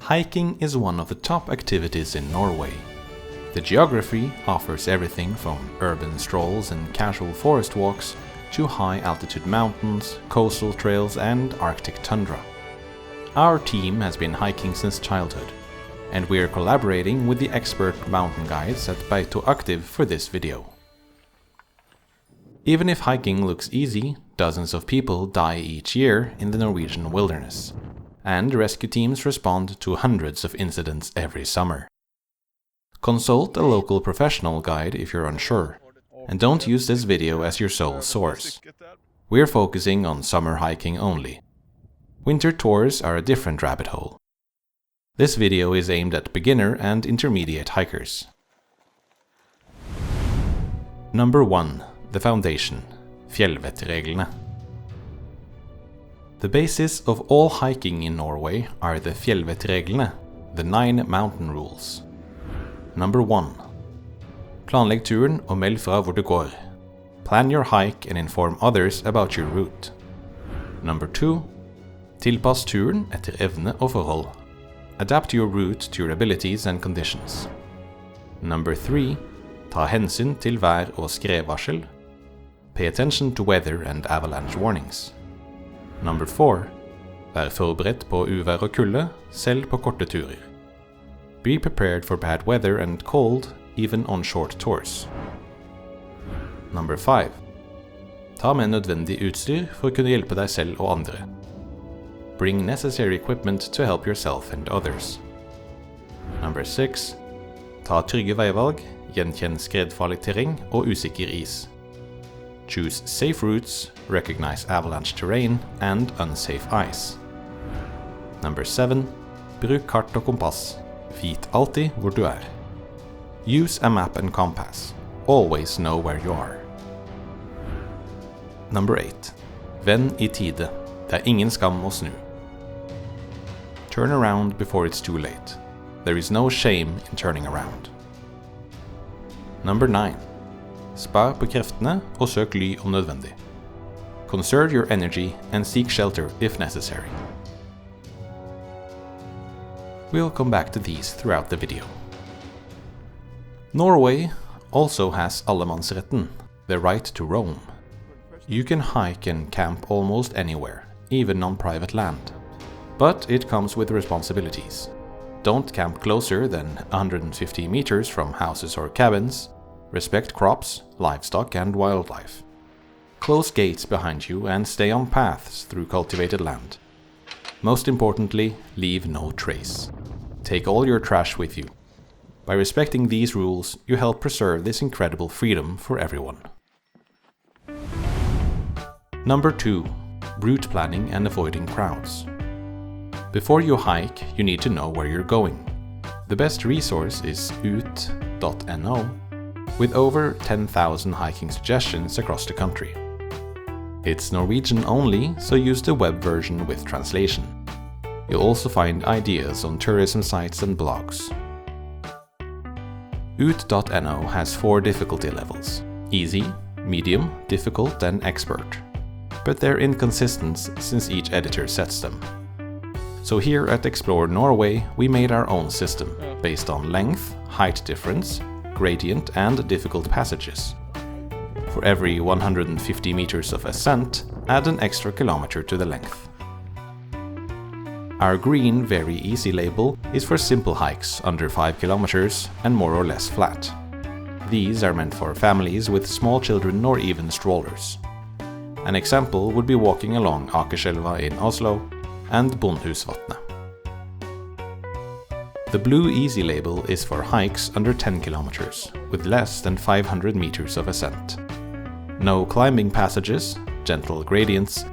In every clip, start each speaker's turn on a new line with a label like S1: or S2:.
S1: Hiking is one of the top activities in Norway. The geography offers everything from urban strolls and casual forest walks to high-altitude mountains, coastal trails and Arctic tundra. Our team has been hiking since childhood, and we are collaborating with the expert mountain guides at Beito Aktiv for this video. Even if hiking looks easy, dozens of people die each year in the Norwegian wilderness, and rescue teams respond to hundreds of incidents every summer. Consult a local professional guide if you're unsure, and don't use this video as your sole source. We're focusing on summer hiking only. Winter tours are a different rabbit hole. This video is aimed at beginner and intermediate hikers. Number 1. The foundation. Fjellvettreglene. The basis of all hiking in Norway are the Fjellvettreglene, the 9 mountain rules. Number 1. Planlegg turen og meld fra hvor du går. Plan your hike and inform others about your route. Number 2. Tilpass turen etter evne og forhold. Adapt your route to your abilities and conditions. Number 3. Ta hensyn til vær og skredvarsel. Pay attention to weather and avalanche warnings. Number 4. Vær forberedt på uvær og kulde, selv på korte turer. Be prepared for bad weather and cold, even on short tours. Number 5. Ta med nødvendig utstyr for å kunne hjelpe deg selv og andre. Bring necessary equipment to help yourself and others. Number 6. Ta trygge veivalg, gjenkjenn skredfarlig terreng og usikker is. Choose safe routes, recognize avalanche terrain and unsafe ice. Number 7. Bruk kart og kompass. Vit alltid hvor du er. Use a map and compass. Always know where you are. Number 8. Vend i tide. Det er ingen skam å snu. Turn around before it's too late. There is no shame in turning around. Number 9. Spar på kreftene og søk ly om nødvendig. Conserve your energy and seek shelter if necessary. We'll come back to these throughout the video. Norway also has allemannsretten, the right to roam. You can hike and camp almost anywhere, even on private land. But it comes with responsibilities. Don't camp closer than 150 meters from houses or cabins. Respect crops, livestock and wildlife. Close gates behind you and stay on paths through cultivated land. Most importantly, leave no trace. Take all your trash with you. By respecting these rules, you help preserve this incredible freedom for everyone. Number 2. Route planning and avoiding crowds. Before you hike, you need to know where you're going. The best resource is ut.no, with over 10,000 hiking suggestions across the country. It's Norwegian only, so use the web version with translation. You'll also find ideas on tourism sites and blogs. ut.no has 4 difficulty levels: easy, medium, difficult and expert. But they're inconsistent since each editor sets them. So here at Xplore Norway, we made our own system, based on length, height difference, gradient and difficult passages. For every 150 meters of ascent, add an extra kilometer to the length. Our green Very Easy label is for simple hikes under 5 kilometers and more or less flat. These are meant for families with small children or even strollers. An example would be walking along Akerselva in Oslo and Bondhusvatnet. The blue Easy label is for hikes under 10 kilometers, with less than 500 meters of ascent. No climbing passages, gentle gradients.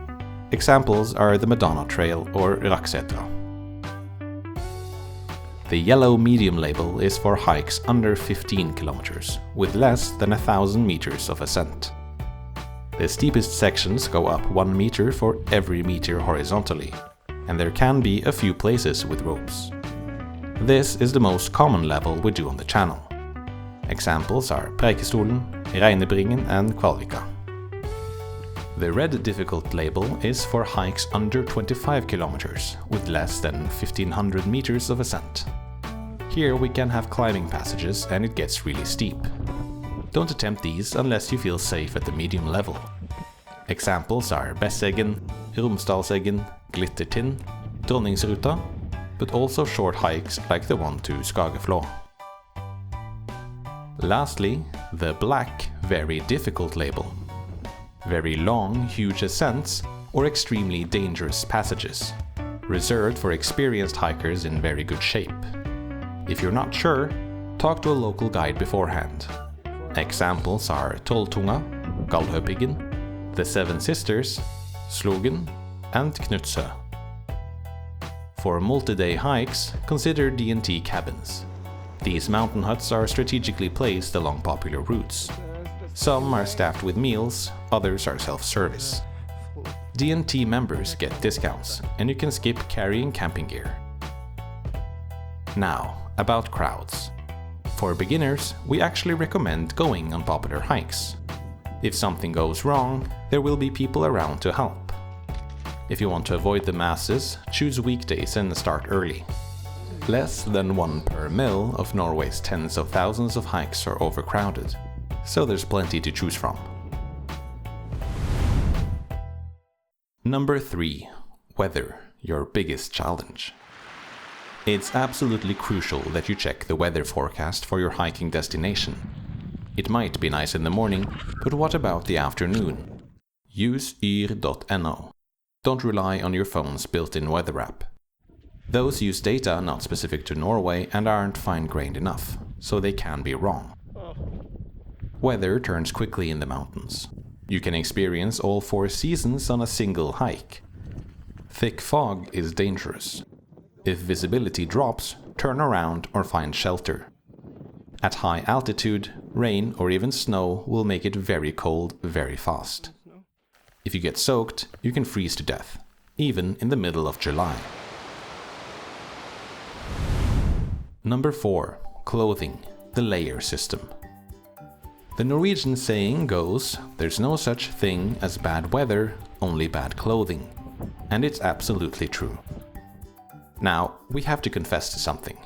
S1: Examples are the Madonna Trail or Raksetra. The yellow Medium label is for hikes under 15 kilometers, with less than 1,000 meters of ascent. The steepest sections go up 1 meter for every meter horizontally, and there can be a few places with ropes. This is the most common level we do on the channel. Examples are Beitostølen, Reinebringen and Kvalvika. The red difficult label is for hikes under 25 kilometers with less than 1500 meters of ascent. Here we can have climbing passages and it gets really steep. Don't attempt these unless you feel safe at the medium level. Examples are Besseggen, Romsdalseggen, Glittertind, Dronningsruta, but also short hikes like the one to Skageflå. Lastly, the black, very difficult label. Very long, huge ascents or extremely dangerous passages, reserved for experienced hikers in very good shape. If you're not sure, talk to a local guide beforehand. Examples are Tolltunga, Galdhøpiggen, the Seven Sisters, Slogen, and Knutsø. For multi-day hikes, consider D&T cabins. These mountain huts are strategically placed along popular routes. Some are staffed with meals, others are self-service. D&T members get discounts, and you can skip carrying camping gear. Now, about crowds. For beginners, we actually recommend going on popular hikes. If something goes wrong, there will be people around to help. If you want to avoid the masses, choose weekdays and start early. Less than 1 per mil of Norway's tens of thousands of hikes are overcrowded, so there's plenty to choose from. Number 3. Weather, your biggest challenge. It's absolutely crucial that you check the weather forecast for your hiking destination. It might be nice in the morning, but what about the afternoon? Use yr.no. Don't rely on your phone's built-in weather app. Those use data not specific to Norway and aren't fine-grained enough, so they can be wrong. Weather turns quickly in the mountains. You can experience all 4 seasons on a single hike. Thick fog is dangerous. If visibility drops, turn around or find shelter. At high altitude, rain or even snow will make it very cold very fast. If you get soaked, you can freeze to death, even in the middle of July. Number 4. Clothing, the layer system. The Norwegian saying goes, there's no such thing as bad weather, only bad clothing. And it's absolutely true. Now, we have to confess to something.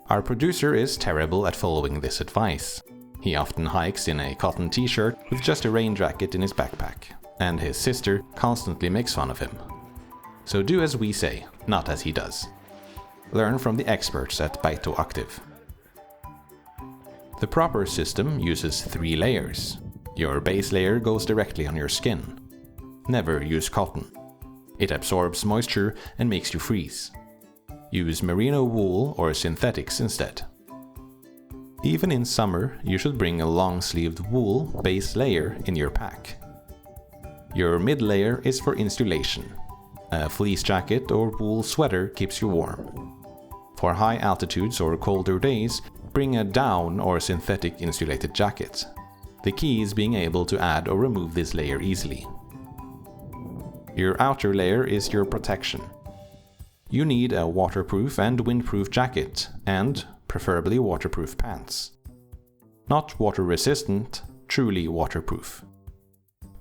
S1: Our producer is terrible at following this advice. He often hikes in a cotton t-shirt with just a rain jacket in his backpack, and his sister constantly makes fun of him. So do as we say, not as he does. Learn from the experts at Beito Aktiv. The proper system uses 3 layers. Your base layer goes directly on your skin. Never use cotton. It absorbs moisture and makes you freeze. Use merino wool or synthetics instead. Even in summer, you should bring a long-sleeved wool base layer in your pack. Your mid layer is for insulation. A fleece jacket or wool sweater keeps you warm. For high altitudes or colder days, bring a down or synthetic insulated jacket. The key is being able to add or remove this layer easily. Your outer layer is your protection. You need a waterproof and windproof jacket and, preferably, waterproof pants. Not water-resistant, truly waterproof.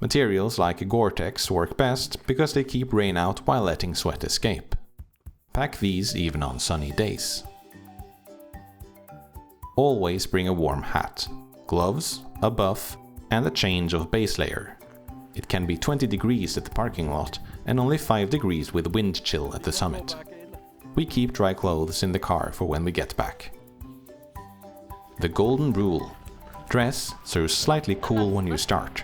S1: Materials like Gore-Tex work best because they keep rain out while letting sweat escape. Pack these even on sunny days. Always bring a warm hat, gloves, a buff, and a change of base layer. It can be 20 degrees at the parking lot and only 5 degrees with wind chill at the summit. We keep dry clothes in the car for when we get back. The golden rule: dress so you're slightly cool when you start.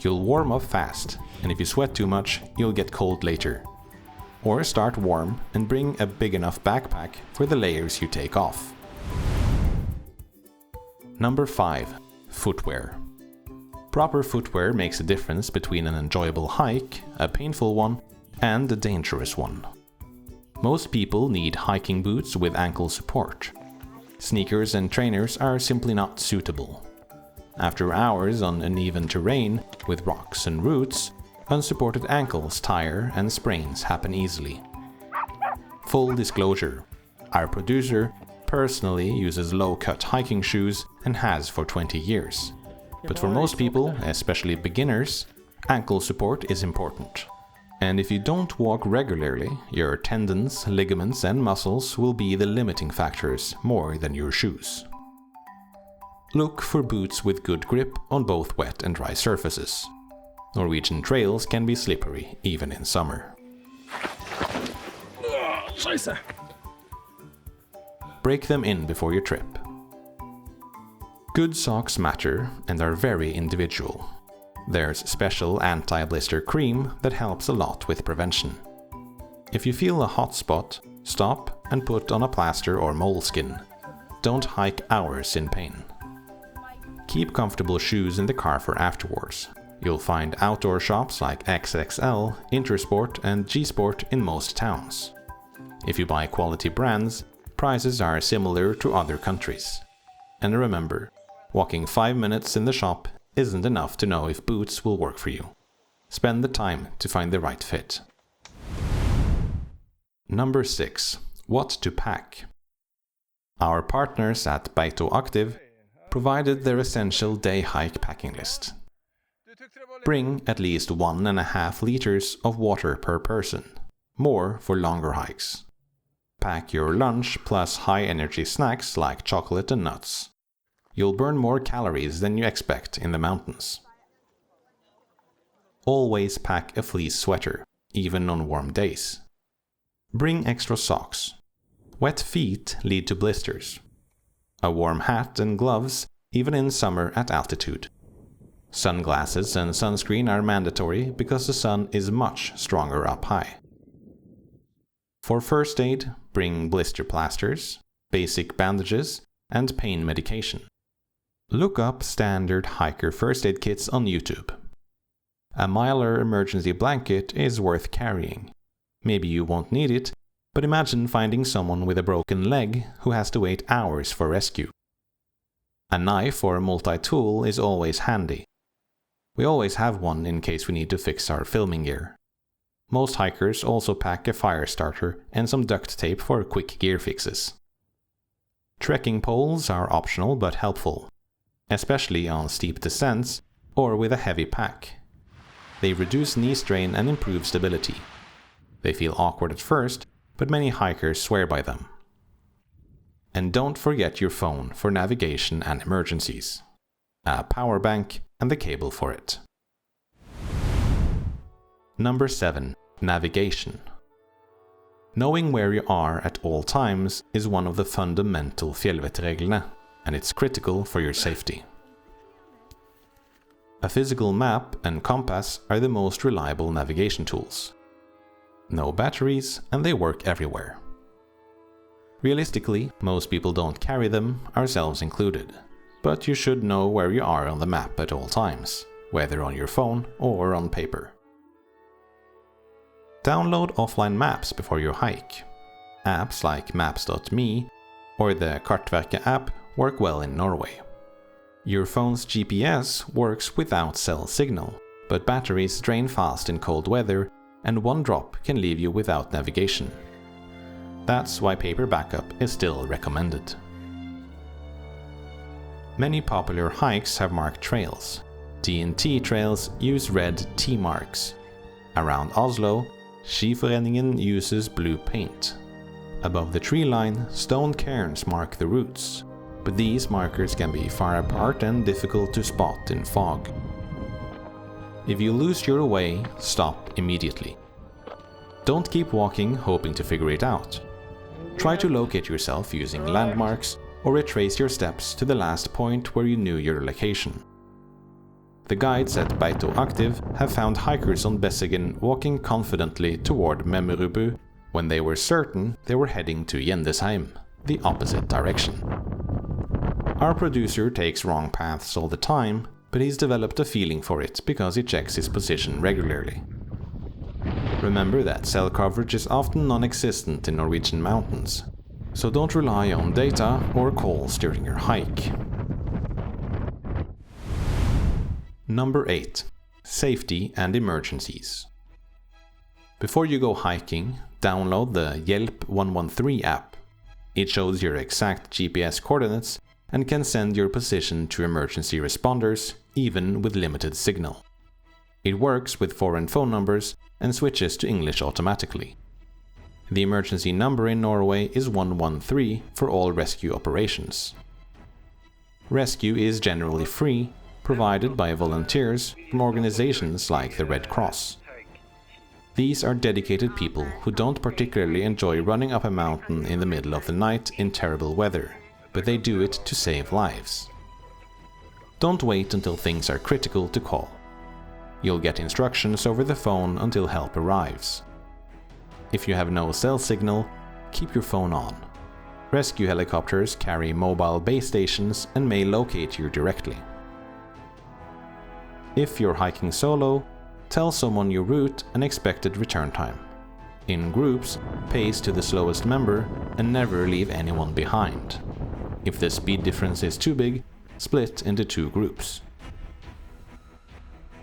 S1: You'll warm up fast, and if you sweat too much, you'll get cold later. Or start warm and bring a big enough backpack for the layers you take off. Number 5. Footwear. Proper footwear makes a difference between an enjoyable hike, a painful one, and a dangerous one. Most people need hiking boots with ankle support. Sneakers and trainers are simply not suitable. After hours on uneven terrain with rocks and roots, unsupported ankles tire and sprains happen easily. Full disclosure: our producer personally uses low-cut hiking shoes and has for 20 years. But for most people, especially beginners, Ankle support is important. And if you don't walk regularly, your tendons, ligaments and muscles will be the limiting factors more than your shoes. Look for boots with good grip on both wet and dry surfaces. Norwegian trails can be slippery even in summer. Break them in before your trip. Good socks matter and are very individual. There's special anti-blister cream that helps a lot with prevention. If you feel a hot spot, stop and put on a plaster or moleskin. Don't hike hours in pain. Keep comfortable shoes in the car for afterwards. You'll find outdoor shops like XXL, Intersport and G-Sport in most towns. If you buy quality brands, prices are similar to other countries. And remember, walking 5 minutes in the shop isn't enough to know if boots will work for you. Spend the time to find the right fit. Number 6. What to pack. Our partners at Beito Aktiv provided their essential day hike packing list. Bring at least 1.5 liters of water per person, more for longer hikes. Pack your lunch plus high energy snacks like chocolate and nuts. You'll burn more calories than you expect in the mountains. Always pack a fleece sweater, even on warm days. Bring extra socks. Wet feet lead to blisters. A warm hat and gloves, even in summer at altitude. Sunglasses and sunscreen are mandatory because the sun is much stronger up high. For first aid, bring blister plasters, basic bandages, and pain medication. Look up standard hiker first aid kits on YouTube. A Mylar emergency blanket is worth carrying. Maybe you won't need it, but imagine finding someone with a broken leg who has to wait hours for rescue. A knife or a multi-tool is always handy. We always have one in case we need to fix our filming gear. Most hikers also pack a fire starter and some duct tape for quick gear fixes. Trekking poles are optional but helpful, especially on steep descents or with a heavy pack. They reduce knee strain and improve stability. They feel awkward at first, but many hikers swear by them. And don't forget your phone for navigation and emergencies. A power bank and the cable for it. Number 7. Navigation. Knowing where you are at all times is one of the fundamental Fjellvettreglene, and it's critical for your safety. A physical map and compass are the most reliable navigation tools. No batteries, and they work everywhere. Realistically, most people don't carry them, ourselves included, but you should know where you are on the map at all times, whether on your phone or on paper. Download offline maps before your hike. Apps like maps.me or the Kartverket app work well in Norway. Your phone's GPS works without cell signal, but batteries drain fast in cold weather, and one drop can leave you without navigation. That's why paper backup is still recommended. Many popular hikes have marked trails. T&T trails use red T marks. Around Oslo, Skiforeningen uses blue paint. Above the tree line, stone cairns mark the routes, but these markers can be far apart and difficult to spot in fog. If you lose your way, stop immediately. Don't keep walking hoping to figure it out. Try to locate yourself using landmarks or retrace your steps to the last point where you knew your location. The guides at Beito Aktiv have found hikers on Besseggen walking confidently toward Memmerubu when they were certain they were heading to Gjendesheim, the opposite direction. Our producer takes wrong paths all the time, but he's developed a feeling for it because he checks his position regularly. Remember that cell coverage is often non-existent in Norwegian mountains, so don't rely on data or calls during your hike. Number 8. Safety and emergencies. Before you go hiking, download the Hjelp 113 app. It shows your exact GPS coordinates and can send your position to emergency responders, even with limited signal. It works with foreign phone numbers and switches to English automatically. The emergency number in Norway is 113 for all rescue operations. Rescue is generally free, provided by volunteers from organizations like the Red Cross. These are dedicated people who don't particularly enjoy running up a mountain in the middle of the night in terrible weather, but they do it to save lives. Don't wait until things are critical to call. You'll get instructions over the phone until help arrives. If you have no cell signal, keep your phone on. Rescue helicopters carry mobile base stations and may locate you directly. If you're hiking solo, tell someone your route and expected return time. In groups, pace to the slowest member and never leave anyone behind. If the speed difference is too big, split into 2 groups.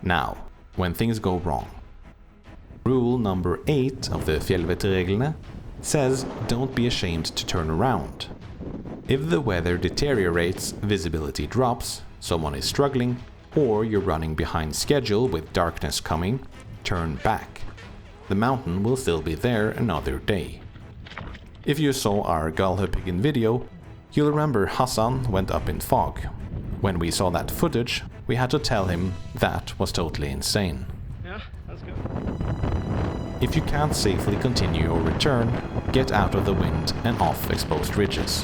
S1: Now, when things go wrong. Rule number 8 of the Fjellvettreglene says don't be ashamed to turn around. If the weather deteriorates, visibility drops, someone is struggling, or you're running behind schedule with darkness coming, turn back. The mountain will still be there another day. If you saw our Galhoppingen video, you'll remember Hassan went up in fog. When we saw that footage, we had to tell him that was totally insane.
S2: Yeah, that's good.
S1: If you can't safely continue or return, get out of the wind and off exposed ridges.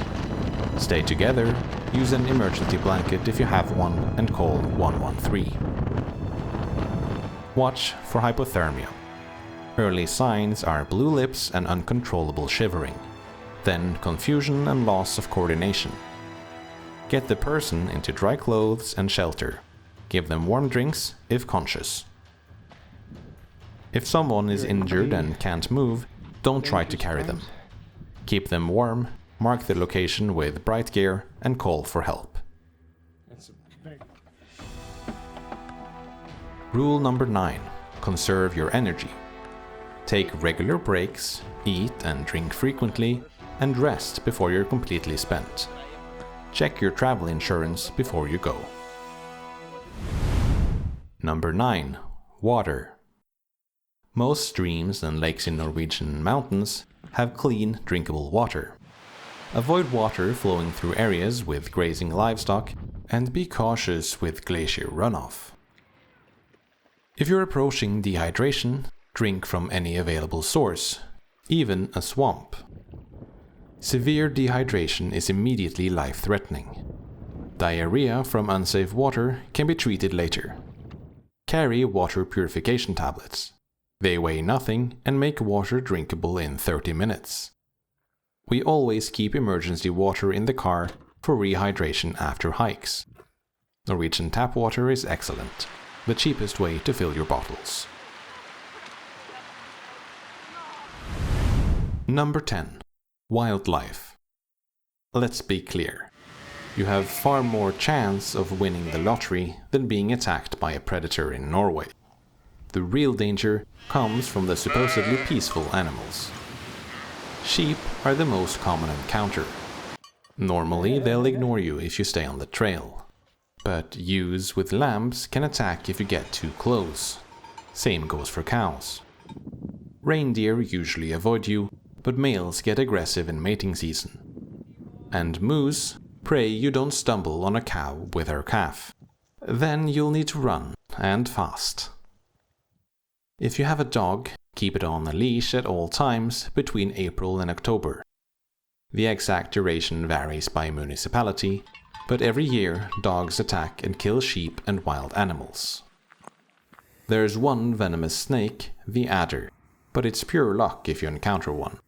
S1: Stay together, use an emergency blanket if you have one, and call 113. Watch for hypothermia. Early signs are blue lips and uncontrollable shivering, then confusion and loss of coordination. Get the person into dry clothes and shelter. Give them warm drinks if conscious. If someone is injured and can't move, don't try to carry them. Keep them warm, mark the location with bright gear, and call for help. Rule number 9. Conserve your energy. Take regular breaks, eat and drink frequently, and rest before you're completely spent. Check your travel insurance before you go. Number 9. Water. Most streams and lakes in Norwegian mountains have clean, drinkable water. Avoid water flowing through areas with grazing livestock, and be cautious with glacier runoff. If you're approaching dehydration, drink from any available source, even a swamp. Severe dehydration is immediately life-threatening. Diarrhea from unsafe water can be treated later. Carry water purification tablets. They weigh nothing and make water drinkable in 30 minutes. We always keep emergency water in the car for rehydration after hikes. Norwegian tap water is excellent, the cheapest way to fill your bottles. Number 10. Wildlife. Let's be clear. You have far more chance of winning the lottery than being attacked by a predator in Norway. The real danger comes from the supposedly peaceful animals. Sheep are the most common encounter. Normally, they'll ignore you if you stay on the trail. But ewes with lambs can attack if you get too close. Same goes for cows. Reindeer usually avoid you, but males get aggressive in mating season. And moose pray you don't stumble on a cow with her calf. Then you'll need to run, and fast. If you have a dog, keep it on a leash at all times between April and October. The exact duration varies by municipality, but every year dogs attack and kill sheep and wild animals. There's one venomous snake, the adder, but it's pure luck if you encounter one.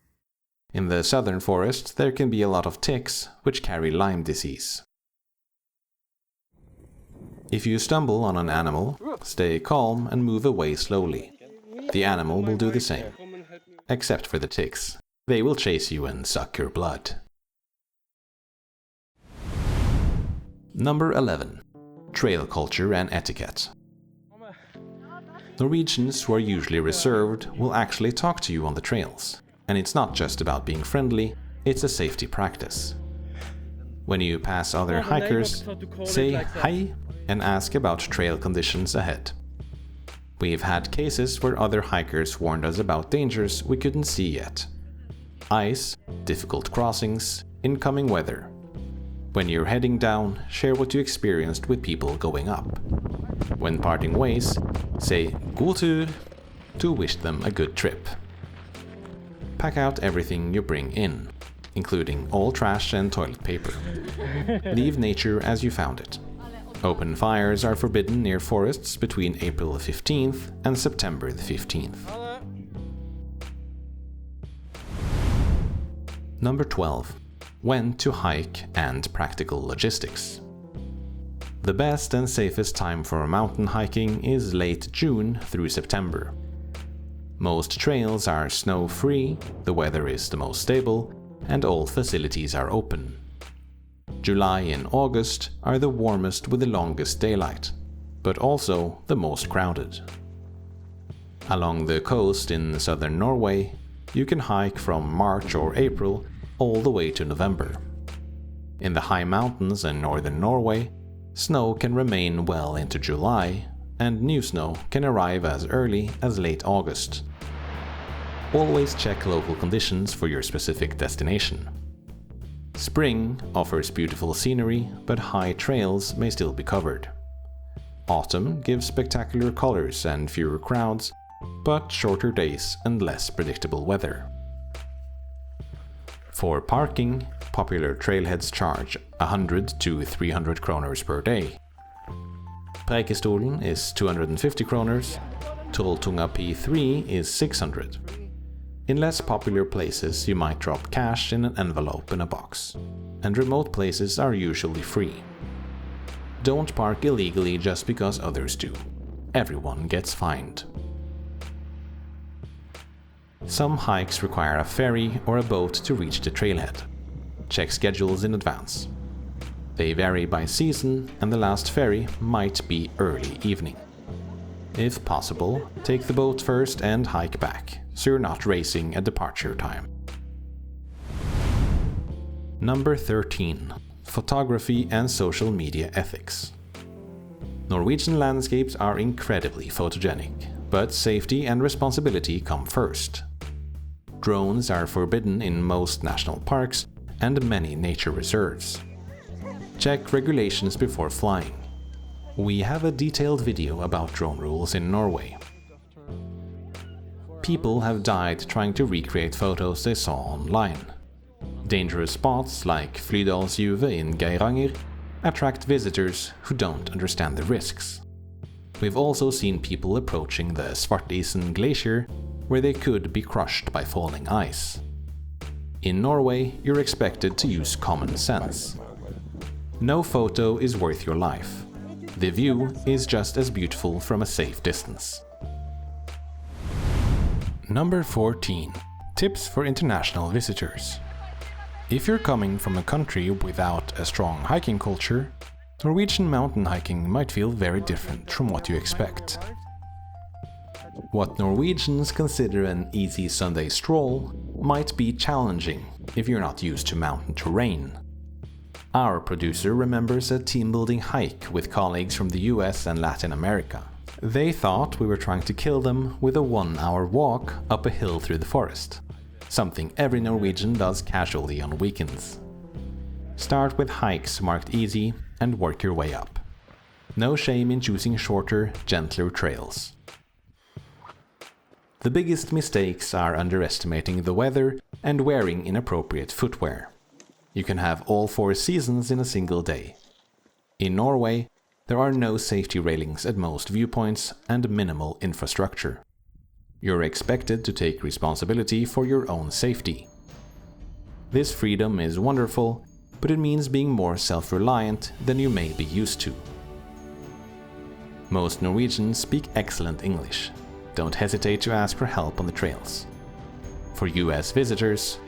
S1: In the southern forest there can be a lot of ticks, which carry Lyme disease. If you stumble on an animal, stay calm and move away slowly. The animal will do the same, except for the ticks. They will chase you and suck your blood. Number 11. Trail culture and etiquette. Norwegians who are usually reserved will actually talk to you on the trails. And it's not just about being friendly, it's a safety practice. When you pass other hikers, say hi and ask about trail conditions ahead. We've had cases where other hikers warned us about dangers we couldn't see yet. Ice, difficult crossings, incoming weather. When you're heading down, share what you experienced with people going up. When parting ways, say "God tur" to wish them a good trip. Pack out everything you bring in, including all trash and toilet paper. Leave nature as you found it. Open fires are forbidden near forests between April 15th and September the 15th. Number 12. When to hike and practical logistics. The best and safest time for mountain hiking is late June through September. Most trails are snow-free, the weather is the most stable, and all facilities are open. July and August are the warmest with the longest daylight, but also the most crowded. Along the coast in southern Norway, you can hike from March or April all the way to November. In the high mountains in northern Norway, snow can remain well into July, and new snow can arrive as early as late August. Always check local conditions for your specific destination. Spring offers beautiful scenery, but high trails may still be covered. Autumn gives spectacular colors and fewer crowds, but shorter days and less predictable weather. For parking, popular trailheads charge 100 to 300 kroners per day. Beitostølen is 250 kroners, Trolltunga P3 is 600. In less popular places, you might drop cash in an envelope in a box, and remote places are usually free. Don't park illegally just because others do. Everyone gets fined. Some hikes require a ferry or a boat to reach the trailhead. Check schedules in advance. They vary by season, and the last ferry might be early evening. If possible, take the boat first and hike back, so you're not racing at departure time. Number 13. Photography and social media ethics. Norwegian landscapes are incredibly photogenic, but safety and responsibility come first. Drones are forbidden in most national parks and many nature reserves. Check regulations before flying. We have a detailed video about drone rules in Norway. People have died trying to recreate photos they saw online. Dangerous spots like Flydalsjuvet in Geiranger attract visitors who don't understand the risks. We've also seen people approaching the Svartisen glacier, where they could be crushed by falling ice. In Norway, you're expected to use common sense. No photo is worth your life. The view is just as beautiful from a safe distance. Number 14. Tips for international visitors. If you're coming from a country without a strong hiking culture, Norwegian mountain hiking might feel very different from what you expect. What Norwegians consider an easy Sunday stroll might be challenging if you're not used to mountain terrain. Our producer remembers a team-building hike with colleagues from the US and Latin America. They thought we were trying to kill them with a 1-hour walk up a hill through the forest, something every Norwegian does casually on weekends. Start with hikes marked easy and work your way up. No shame in choosing shorter, gentler trails. The biggest mistakes are underestimating the weather and wearing inappropriate footwear. You can have all 4 seasons in a single day. In Norway, there are no safety railings at most viewpoints and minimal infrastructure. You're expected to take responsibility for your own safety. This freedom is wonderful, but it means being more self-reliant than you may be used to. Most Norwegians speak excellent English. Don't hesitate to ask for help on the trails. For US visitors,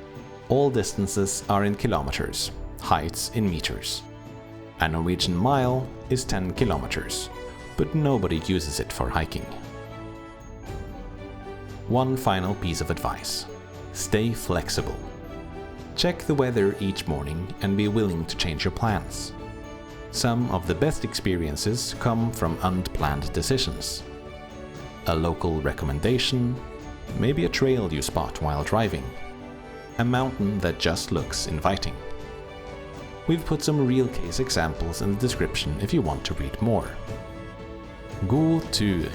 S1: all distances are in kilometers, heights in meters. A Norwegian mile is 10 kilometers, but nobody uses it for hiking. One final piece of advice: stay flexible. Check the weather each morning and be willing to change your plans. Some of the best experiences come from unplanned decisions. a local recommendation, maybe a trail you spot while driving, a mountain that just looks inviting. We've put some real case examples in the description if you want to read more. God tur!